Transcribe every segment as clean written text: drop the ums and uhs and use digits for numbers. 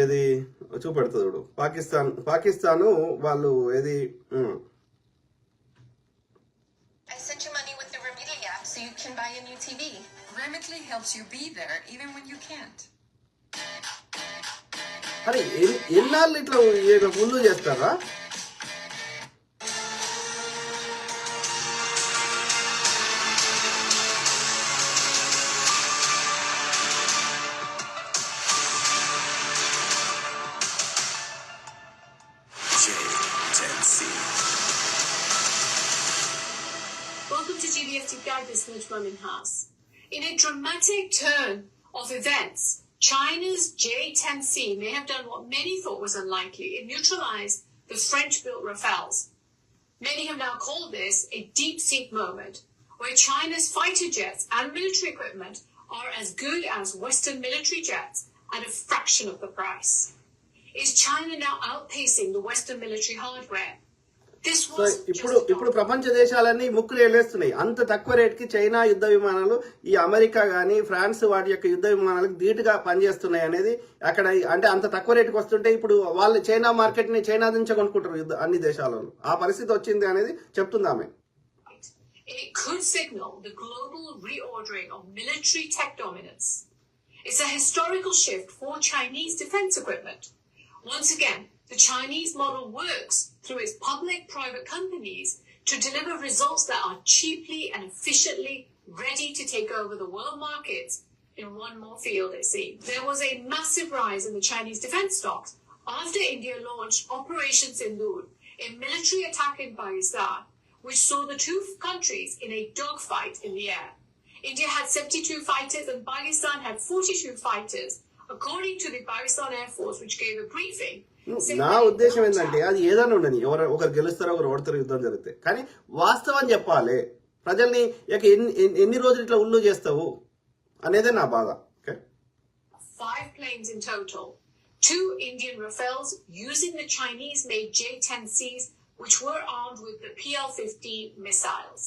ఏది చూపెడుతుంది పాకిస్తాను వాళ్ళు ఏది I sent you money with the Remitly app so you can buy a new TV. Remitly helps you be there even when you can't. అరే ఎన్నాళ్ళు ఇట్లా ముందు చేస్తారా? Welcome to GBF Deep Dive, this is Najma Minhas. In a dramatic turn of events, China's J-10C may have done what many thought was unlikely. It neutralized the French-built Rafales. Many have now called this a deep-seek moment, where China's fighter jets and military equipment are as good as Western military jets at a fraction of the price. Is China now outpacing the Western military hardware? ఇప్పుడు ప్రపంచ దేశాలన్నీ ముక్కులు వెళ్ళేస్తున్నాయి. అంత తక్కువ రేట్కి China యుద్ధ విమానాలు ఈ అమెరికా కానీ ఫ్రాన్స్ వాటి యొక్క యుద్ధ విమానాలకు ధీటుగా పనిచేస్తున్నాయి అనేది అక్కడ. అంటే అంత తక్కువ రేటుకి వస్తుంటే ఇప్పుడు వాళ్ళు చైనా మార్కెట్ ని చైనా నుంచే కొనుక్కుంటారు అన్ని దేశాలలో. ఆ పరిస్థితి వచ్చింది అనేది చెప్తుంది ఆమె. It could signal the global reordering of military tech dominance. It's a historical shift for Chinese defense equipment. Once again, the Chinese model works through its public-private companies to deliver results that are cheaply and efficiently ready to take over the world markets in one more field, it seems. There was a massive rise in the Chinese defense stocks after India launched Operation Sindoor, a military attack in Pakistan, which saw the two countries in a dogfight in the air. India had 72 fighters and Pakistan had 42 fighters, according to the Pakistan Air Force, which gave a briefing. నా ఉద్దేశం ఏంటంటే అది ఏదైనా ఉండని, ఒకరు గెలుస్తారో ఒకరు ఓడతారో యుద్ధం జరిగితే, కానీ వాస్తవం చెప్పాలి. ప్రజల్ని ఎన్ని రోజులు ఇట్లా ఉల్లు చేస్తావు అనేదే నా బాధ. 5 planes in total, 2 Indian Rafales using the Chinese-made J-10Cs, which were armed with the PL-50 missiles.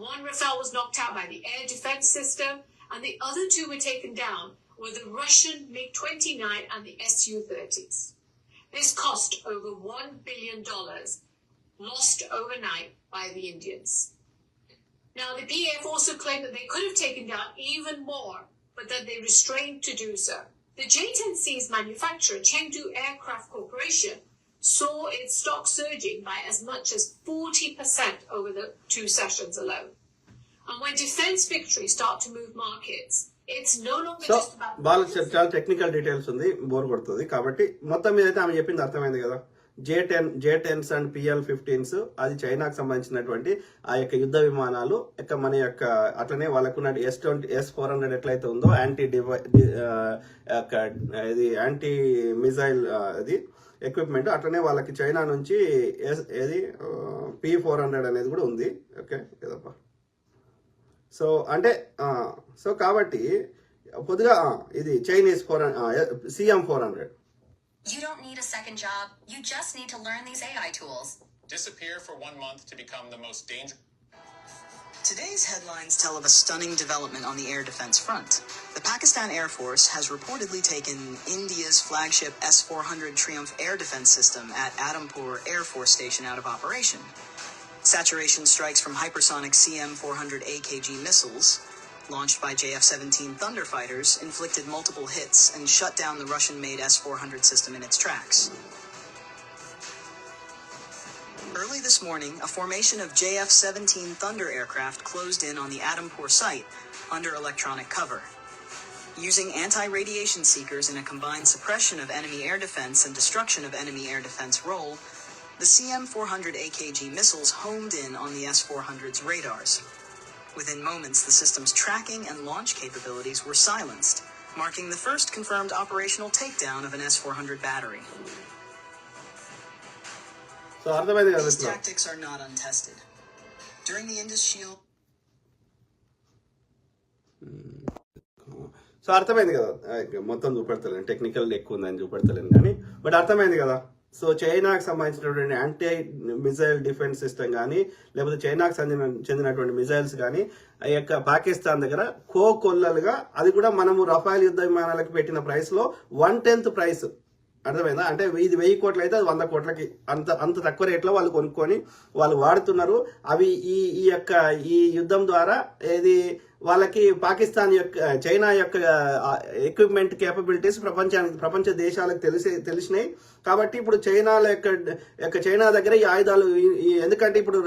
1 Rafale was knocked out by the air defense system, and the other 2 were taken down with the Russian MiG-29 and the Su-30s. This cost over $1 billion, lost overnight by the Indians. Now, the PAF also claimed that they could have taken down even more, but that they restrained to do so. The J-10C's manufacturer, Chengdu Aircraft Corporation, saw its stock surging by as much as 40% over the 2 sessions alone. And when defense victories start to move markets, it's no longer just about... వాళ్ళకి చాలా technical details ఉంది, bore కొడుతుంది. కాబట్టి మొత్తం మీద అయితే ఆమె చెప్పింది అర్థమైంది కదా. J-10s అండ్ PL-15s అది చైనాకు సంబంధించినటువంటి ఆ యొక్క యుద్ధ విమానాలు. మన యొక్క అట్లనే వాళ్ళకున్న S-400 ఎట్లయితే ఉందో ఇది యాంటీ మిజైల్ అది ఎక్విప్మెంట్, అట్లనే వాళ్ళకి చైనా నుంచి P-400 అనేది కూడా ఉంది. ఓకే కదప్పా. సో అంటే సో కాబట్టి పొద్దుగా ఇది Chinese CM-400. You don't need a second job. You just need to learn these AI tools. Disappear for 1 month to become the most dangerous. Today's headlines tell of a stunning development on the air defense front. The Pakistan Air Force has reportedly taken India's flagship S-400 Triumph air defense system at Adampur Air Force Station out of operation. Saturation strikes from hypersonic CM-400 AKG missiles, launched by JF-17 Thunder fighters, inflicted multiple hits and shut down the Russian-made S-400 system in its tracks. Early this morning, a formation of JF-17 Thunder aircraft closed in on the Adampur site under electronic cover. Using anti-radiation seekers in a combined suppression of enemy air defense and destruction of enemy air defense role, the CM-400 AKG missiles homed in on the S-400's radars. Within moments, the system's tracking and launch capabilities were silenced, marking the first confirmed operational takedown of an S-400 battery. These tactics are not untested. During the Indus Shield... so అర్థమైంది కదా, మొత్తం చూపెడతలేను, technical ఎక్కువ ఉందని చూపెడతలేను కానీ but అర్థమైంది కదా. So చైనాకు సంబంధించినటువంటి యాంటీ మిజైల్ డిఫెన్స్ సిస్టమ్ కానీ లేకపోతే చైనాకు చెందినటువంటి మిజైల్స్ కానీ ఆ యొక్క పాకిస్తాన్ దగ్గర కోకొల్లలుగా, అది కూడా మనము రఫాల్ యుద్ధ విమానాలకు పెట్టిన ప్రైస్ లో 1/10 ప్రైస్ అర్థమైందా? అంటే ఇది 1000 కోట్లు అయితే అది 100 కోట్లకి అంత తక్కువ రేట్లో వాళ్ళు కొనుక్కొని వాళ్ళు వాడుతున్నారు. అవి ఈ యుద్ధం ద్వారా ఏది వాళ్ళకి పాకిస్తాన్ యొక్క చైనా యొక్క ఎక్విప్మెంట్ కేపబిలిటీస్ ప్రపంచ దేశాలకు తెలిసినాయి. కాబట్టి ఇప్పుడు చైనా దగ్గర ఈ ఆయుధాలు ఎందుకంటే ఇప్పుడు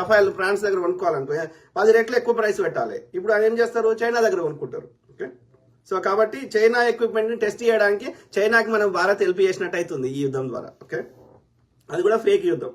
రఫాయల్ ఫ్రాన్స్ దగ్గర కొనుక్కోవాలనుకో 10 రెట్లు ఎక్కువ ప్రైస్ పెట్టాలి. ఇప్పుడు ఆయన ఏం చేస్తారు, చైనా దగ్గర కొనుక్కుంటారు. ఓకే, సో కాబట్టి చైనా ఎక్విప్మెంట్ ని టెస్ట్ చేయడానికి చైనాకి మనం భారత్ హెల్ప్ చేసినట్టు అవుతుంది ఈ యుద్ధం ద్వారా. ఓకే, అది కూడా ఫేక్ యుద్ధం.